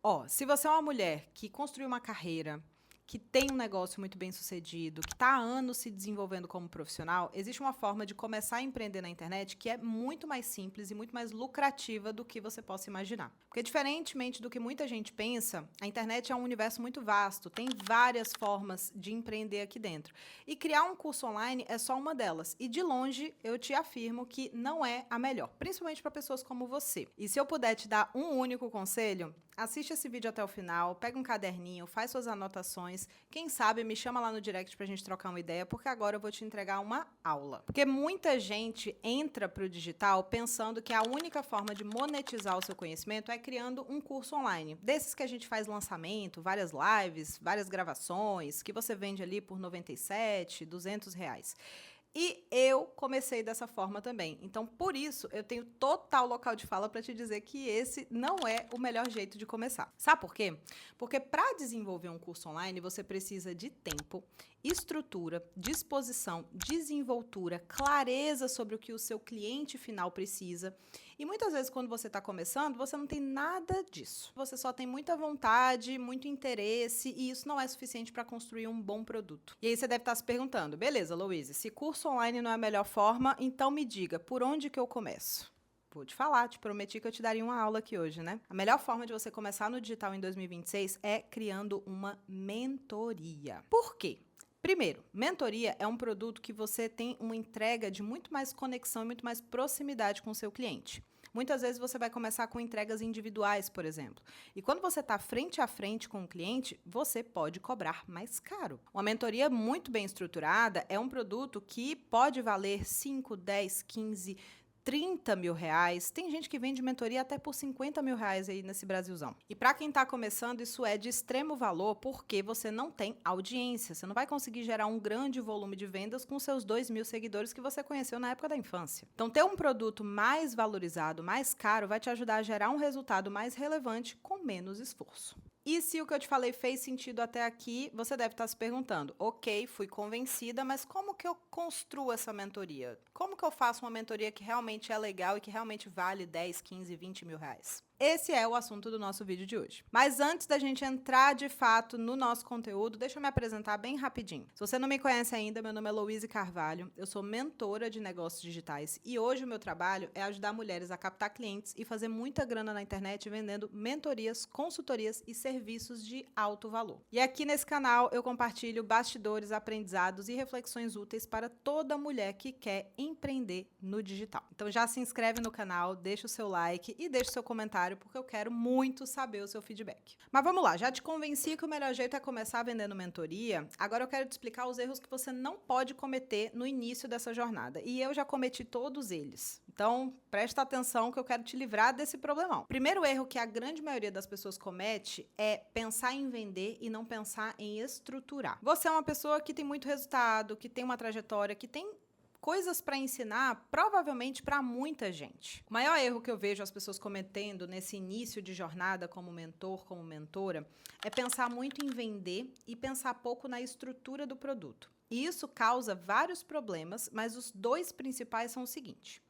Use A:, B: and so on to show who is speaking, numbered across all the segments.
A: Ó, se você é uma mulher que construiu uma carreira, que tem um negócio muito bem sucedido, que está há anos se desenvolvendo como profissional, existe uma forma de começar a empreender na internet que é muito mais simples e muito mais lucrativa do que você possa imaginar. Porque, diferentemente do que muita gente pensa, a internet é um universo muito vasto, tem várias formas de empreender aqui dentro. E criar um curso online é só uma delas. E, de longe, eu te afirmo que não é a melhor, principalmente para pessoas como você. E se eu puder te dar um único conselho, assiste esse vídeo até o final, pega um caderninho, faz suas anotações. Quem sabe me chama lá no direct pra gente trocar uma ideia, porque agora eu vou te entregar uma aula. Porque muita gente entra pro digital pensando que a única forma de monetizar o seu conhecimento é criando um curso online. Desses que a gente faz lançamento, várias lives, várias gravações, que você vende ali por 97, R$ 200. E eu comecei dessa forma também. Então, por isso, eu tenho total local de fala para te dizer que esse não é o melhor jeito de começar. Sabe por quê? Porque para desenvolver um curso online, você precisa de tempo, estrutura, disposição, desenvoltura, clareza sobre o que o seu cliente final precisa. E muitas vezes, quando você está começando, você não tem nada disso. Você só tem muita vontade, muito interesse, e isso não é suficiente para construir um bom produto. E aí você deve estar se perguntando, beleza, Louise, se curso online não é a melhor forma, então me diga, por onde que eu começo? Vou te falar, te prometi que eu te daria uma aula aqui hoje, né? A melhor forma de você começar no digital em 2026 é criando uma mentoria. Por quê? Primeiro, mentoria é um produto que você tem uma entrega de muito mais conexão e muito mais proximidade com o seu cliente. Muitas vezes você vai começar com entregas individuais, por exemplo. E quando você está frente a frente com o cliente, você pode cobrar mais caro. Uma mentoria muito bem estruturada é um produto que pode valer 5, 10, 15, R$ 30.000. Tem gente que vende mentoria até por R$ 50.000 aí nesse Brasilzão. E para quem está começando, isso é de extremo valor porque você não tem audiência. Você não vai conseguir gerar um grande volume de vendas com seus 2.000 seguidores que você conheceu na época da infância. Então, ter um produto mais valorizado, mais caro, vai te ajudar a gerar um resultado mais relevante com menos esforço. E se o que eu te falei fez sentido até aqui, você deve estar se perguntando, ok, fui convencida, mas como que eu construo essa mentoria? Como que eu faço uma mentoria que realmente é legal e que realmente vale 10, 15, R$ 20.000? Esse é o assunto do nosso vídeo de hoje. Mas antes da gente entrar de fato no nosso conteúdo, deixa eu me apresentar bem rapidinho. Se você não me conhece ainda, meu nome é Louise Carvalho, eu sou mentora de negócios digitais e hoje o meu trabalho é ajudar mulheres a captar clientes e fazer muita grana na internet vendendo mentorias, consultorias e serviços de alto valor. E aqui nesse canal eu compartilho bastidores, aprendizados e reflexões úteis para toda mulher que quer empreender no digital. Então já se inscreve no canal, deixa o seu like e deixa o seu comentário porque eu quero muito saber o seu feedback. Mas vamos lá, já te convenci que o melhor jeito é começar vendendo mentoria, agora eu quero te explicar os erros que você não pode cometer no início dessa jornada. E eu já cometi todos eles. Então, presta atenção que eu quero te livrar desse problemão. Primeiro erro que a grande maioria das pessoas comete é pensar em vender e não pensar em estruturar. Você é uma pessoa que tem muito resultado, que tem uma trajetória, que tem coisas para ensinar, provavelmente para muita gente. O maior erro que eu vejo as pessoas cometendo nesse início de jornada como mentor, como mentora, é pensar muito em vender e pensar pouco na estrutura do produto. E isso causa vários problemas, mas os dois principais são o seguinte.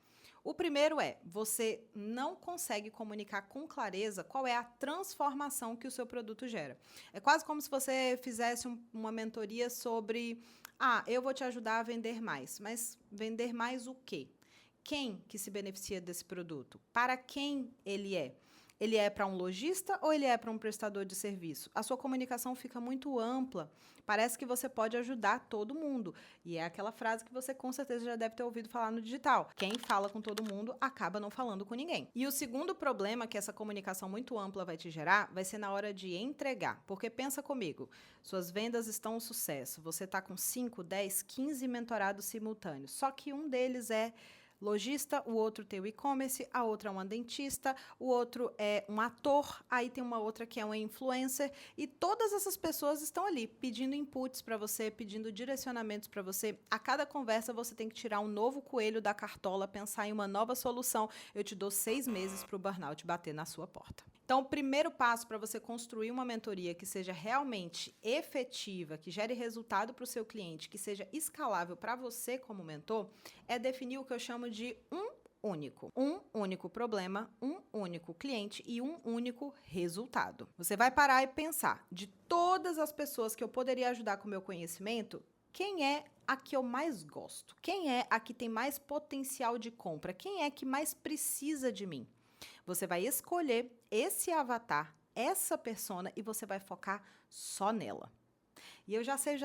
A: O primeiro é, você não consegue comunicar com clareza qual é a transformação que o seu produto gera. É quase como se você fizesse uma mentoria sobre, eu vou te ajudar a vender mais, mas vender mais o quê? Quem que se beneficia desse produto? Para quem ele é? Ele é para um lojista ou ele é para um prestador de serviço? A sua comunicação fica muito ampla. Parece que você pode ajudar todo mundo. E é aquela frase que você com certeza já deve ter ouvido falar no digital. Quem fala com todo mundo acaba não falando com ninguém. E o segundo problema que essa comunicação muito ampla vai te gerar vai ser na hora de entregar. Porque pensa comigo, suas vendas estão um sucesso. Você está com 5, 10, 15 mentorados simultâneos. Só que um deles é lojista, o outro tem o e-commerce, a outra é uma dentista, o outro é um ator, aí tem uma outra que é uma influencer, e todas essas pessoas estão ali pedindo inputs para você, pedindo direcionamentos para você. A cada conversa você tem que tirar um novo coelho da cartola, pensar em uma nova solução. Eu te dou 6 meses para o burnout bater na sua porta. Então, o primeiro passo para você construir uma mentoria que seja realmente efetiva, que gere resultado para o seu cliente, que seja escalável para você como mentor, é definir o que eu chamo de um único. Um único problema, um único cliente e um único resultado. Você vai parar e pensar, de todas as pessoas que eu poderia ajudar com o meu conhecimento, quem é a que eu mais gosto? Quem é a que tem mais potencial de compra? Quem é que mais precisa de mim? Você vai escolher esse avatar, essa persona, e você vai focar só nela. E eu já sei,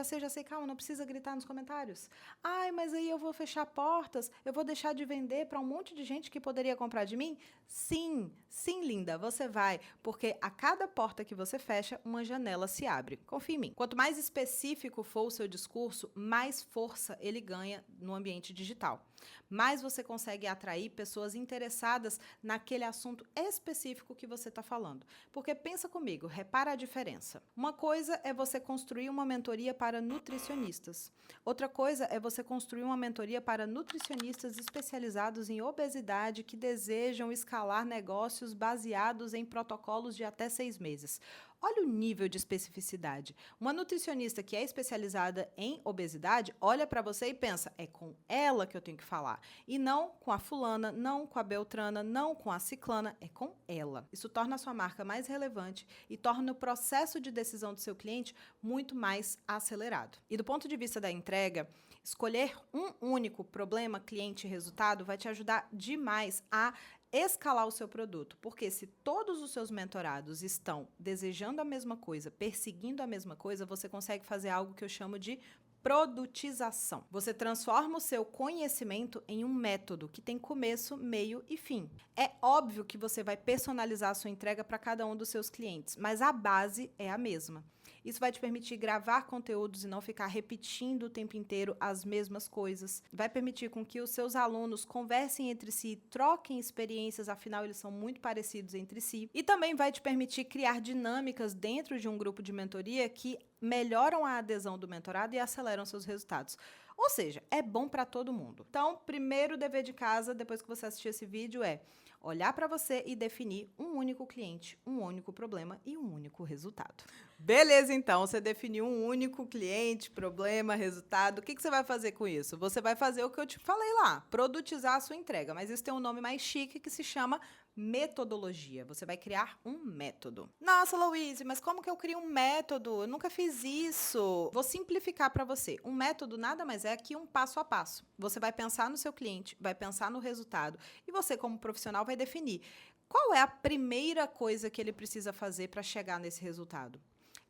A: calma, não precisa gritar nos comentários. Ai, mas aí eu vou fechar portas, eu vou deixar de vender para um monte de gente que poderia comprar de mim? Sim, sim, linda, você vai, porque a cada porta que você fecha, uma janela se abre. Confia em mim. Quanto mais específico for o seu discurso, mais força ele ganha no ambiente digital. Mais você consegue atrair pessoas interessadas naquele assunto específico que você está falando. Porque pensa comigo, repara a diferença. Uma coisa é você construir uma mentoria para nutricionistas. Outra coisa é você construir uma mentoria para nutricionistas especializados em obesidade que desejam escalar negócios baseados em protocolos de até 6 meses. Olha o nível de especificidade. Uma nutricionista que é especializada em obesidade olha para você e pensa, é com ela que eu tenho que falar. E não com a fulana, não com a beltrana, não com a ciclana, é com ela. Isso torna a sua marca mais relevante e torna o processo de decisão do seu cliente muito mais acelerado. E do ponto de vista da entrega, escolher um único problema, cliente e resultado vai te ajudar demais a escalar o seu produto, porque se todos os seus mentorados estão desejando a mesma coisa, perseguindo a mesma coisa, você consegue fazer algo que eu chamo de produtização. Você transforma o seu conhecimento em um método que tem começo, meio e fim. É óbvio que você vai personalizar a sua entrega para cada um dos seus clientes, mas a base é a mesma. Isso vai te permitir gravar conteúdos e não ficar repetindo o tempo inteiro as mesmas coisas. Vai permitir com que os seus alunos conversem entre si, troquem experiências, afinal eles são muito parecidos entre si. E também vai te permitir criar dinâmicas dentro de um grupo de mentoria que melhoram a adesão do mentorado e aceleram seus resultados. Ou seja, é bom para todo mundo. Então, primeiro dever de casa, depois que você assistir esse vídeo, é olhar para você e definir um único cliente, um único problema e um único resultado. Beleza, então, você definiu um único cliente, problema, resultado. O que você vai fazer com isso? Você vai fazer o que eu te falei lá, produtizar a sua entrega, mas isso tem um nome mais chique que se chama metodologia. Você vai criar um método. Nossa, Louise, mas como que eu crio um método? Eu nunca fiz isso. Vou simplificar para você. Um método nada mais é que um passo a passo. Você vai pensar no seu cliente, vai pensar no resultado e você, como profissional, vai definir qual é a primeira coisa que ele precisa fazer para chegar nesse resultado.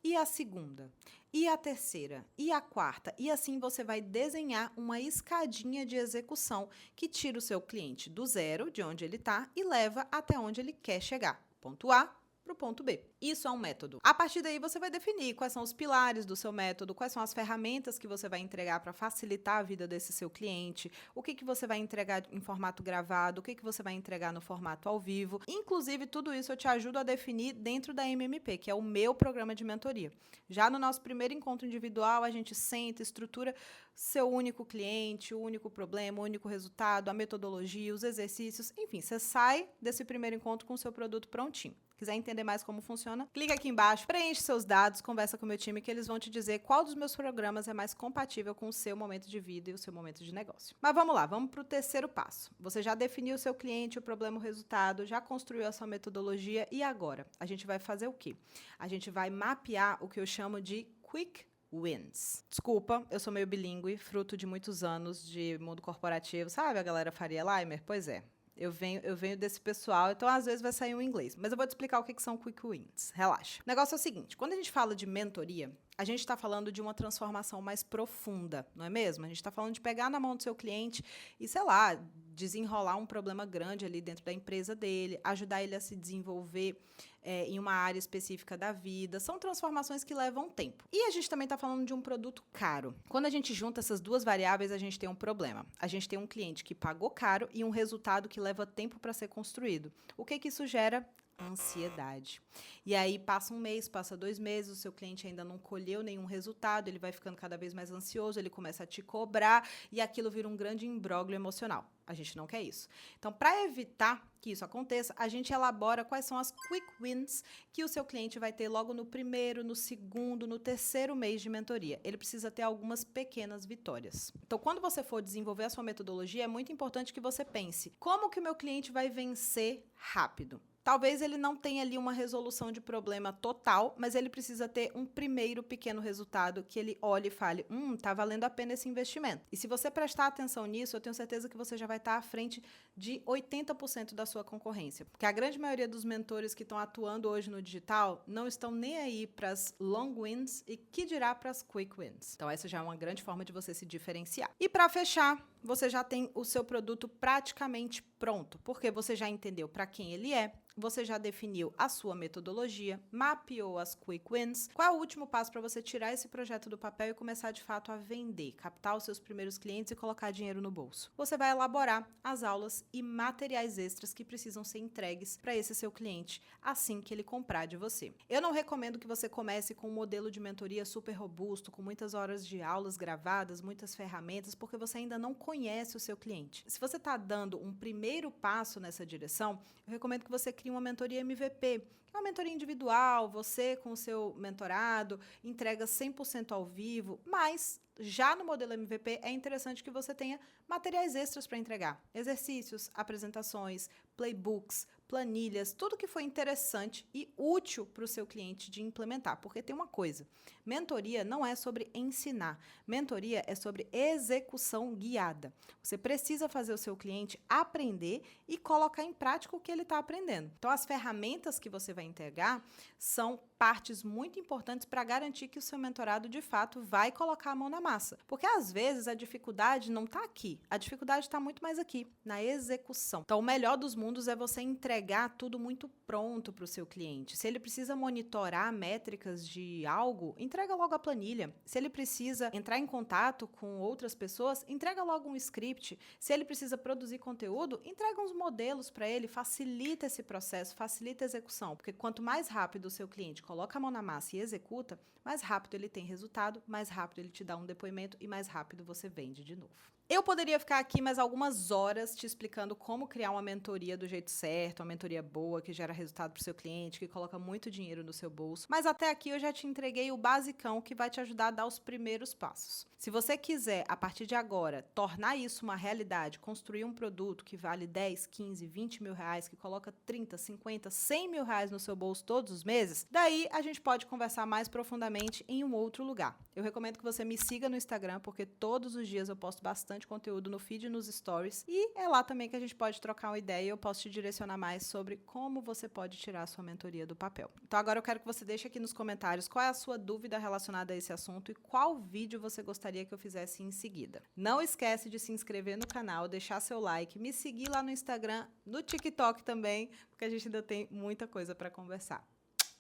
A: E a segunda, e a terceira, e a quarta. E assim você vai desenhar uma escadinha de execução que tira o seu cliente do zero, de onde ele está, e leva até onde ele quer chegar. Ponto A para o ponto B. Isso é um método. A partir daí, você vai definir quais são os pilares do seu método, quais são as ferramentas que você vai entregar para facilitar a vida desse seu cliente, o que você vai entregar em formato gravado, o que você vai entregar no formato ao vivo. Inclusive, tudo isso eu te ajudo a definir dentro da MMP, que é o meu programa de mentoria. Já no nosso primeiro encontro individual, a gente senta, estrutura seu único cliente, o único problema, o único resultado, a metodologia, os exercícios, enfim, você sai desse primeiro encontro com o seu produto prontinho. Quiser entender mais como funciona, clica aqui embaixo, preenche seus dados, conversa com o meu time que eles vão te dizer qual dos meus programas é mais compatível com o seu momento de vida e o seu momento de negócio. Mas vamos lá, vamos para o terceiro passo. Você já definiu o seu cliente, o problema, o resultado, já construiu a sua metodologia e agora? A gente vai fazer o quê? A gente vai mapear o que eu chamo de Quick Wins. Desculpa, eu sou meio bilíngue, fruto de muitos anos de mundo corporativo. Sabe a galera Faria Limer? Pois é. Eu venho desse pessoal, então às vezes vai sair um inglês. Mas eu vou te explicar o que são Quick Wins. Relaxa. O negócio é o seguinte, quando a gente fala de mentoria, a gente está falando de uma transformação mais profunda, não é mesmo? A gente está falando de pegar na mão do seu cliente e, sei lá, desenrolar um problema grande ali dentro da empresa dele, ajudar ele a se desenvolver em uma área específica da vida. São transformações que levam tempo. E a gente também está falando de um produto caro. Quando a gente junta essas duas variáveis, a gente tem um problema. A gente tem um cliente que pagou caro e um resultado que leva tempo para ser construído. O que isso gera? Ansiedade. E aí passa um mês, passa 2 meses, o seu cliente ainda não colheu nenhum resultado, ele vai ficando cada vez mais ansioso, ele começa a te cobrar e aquilo vira um grande imbróglio emocional. A gente não quer isso. Então, para evitar que isso aconteça, a gente elabora quais são as quick wins que o seu cliente vai ter logo no primeiro, no segundo, no terceiro mês de mentoria. Ele precisa ter algumas pequenas vitórias. Então, quando você for desenvolver a sua metodologia, é muito importante que você pense: como que o meu cliente vai vencer rápido? Talvez ele não tenha ali uma resolução de problema total, mas ele precisa ter um primeiro pequeno resultado que ele olhe e fale, tá valendo a pena esse investimento. E se você prestar atenção nisso, eu tenho certeza que você já vai estar à frente de 80% da sua concorrência. Porque a grande maioria dos mentores que estão atuando hoje no digital não estão nem aí para as long wins e que dirá para as quick wins. Então essa já é uma grande forma de você se diferenciar. E para fechar, você já tem o seu produto praticamente pronto, porque você já entendeu para quem ele é, você já definiu a sua metodologia, mapeou as quick wins. Qual é o último passo para você tirar esse projeto do papel e começar de fato a vender, captar os seus primeiros clientes e colocar dinheiro no bolso? Você vai elaborar as aulas e materiais extras que precisam ser entregues para esse seu cliente assim que ele comprar de você. Eu não recomendo que você comece com um modelo de mentoria super robusto, com muitas horas de aulas gravadas, muitas ferramentas, porque você ainda não conhece o seu cliente. Se você está dando um primeiro passo nessa direção, eu recomendo que você crie uma mentoria MVP, que é uma mentoria individual, você com o seu mentorado, entrega 100% ao vivo, mas já no modelo MVP é interessante que você tenha materiais extras para entregar, exercícios, apresentações, playbooks, planilhas, tudo que foi interessante e útil para o seu cliente de implementar, porque tem uma coisa, mentoria não é sobre ensinar, mentoria é sobre execução guiada. Você precisa fazer o seu cliente aprender e colocar em prática o que ele está aprendendo. Então, as ferramentas que você vai entregar são partes muito importantes para garantir que o seu mentorado, de fato, vai colocar a mão na massa. Porque, às vezes, a dificuldade não está aqui. A dificuldade está muito mais aqui, na execução. Então, o melhor dos mundos é você entregar tudo muito pronto para o seu cliente. Se ele precisa monitorar métricas de algo, entrega logo a planilha. Se ele precisa entrar em contato com outras pessoas, entrega logo um script. Se ele precisa produzir conteúdo, entrega uns modelos para ele, facilita esse processo, facilita a execução. Porque quanto mais rápido o seu cliente coloca a mão na massa e executa, mais rápido ele tem resultado, mais rápido ele te dá um depoimento e mais rápido você vende de novo. Eu poderia ficar aqui mais algumas horas te explicando como criar uma mentoria do jeito certo, uma mentoria boa, que gera resultado para o seu cliente, que coloca muito dinheiro no seu bolso. Mas até aqui eu já te entreguei o basicão que vai te ajudar a dar os primeiros passos. Se você quiser, a partir de agora, tornar isso uma realidade, construir um produto que vale 10, 15, 20 mil reais, que coloca 30, 50, 100 mil reais no seu bolso todos os meses, daí a gente pode conversar mais profundamente em um outro lugar. Eu recomendo que você me siga no Instagram, porque todos os dias eu posto bastante conteúdo no feed e nos stories, e é lá também que a gente pode trocar uma ideia e eu posso te direcionar mais sobre como você pode tirar a sua mentoria do papel. Então agora eu quero que você deixe aqui nos comentários qual é a sua dúvida relacionada a esse assunto e qual vídeo você gostaria que eu fizesse em seguida. Não esquece de se inscrever no canal, deixar seu like, me seguir lá no Instagram, no TikTok também, porque a gente ainda tem muita coisa para conversar.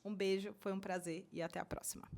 A: Um beijo, foi um prazer e até a próxima.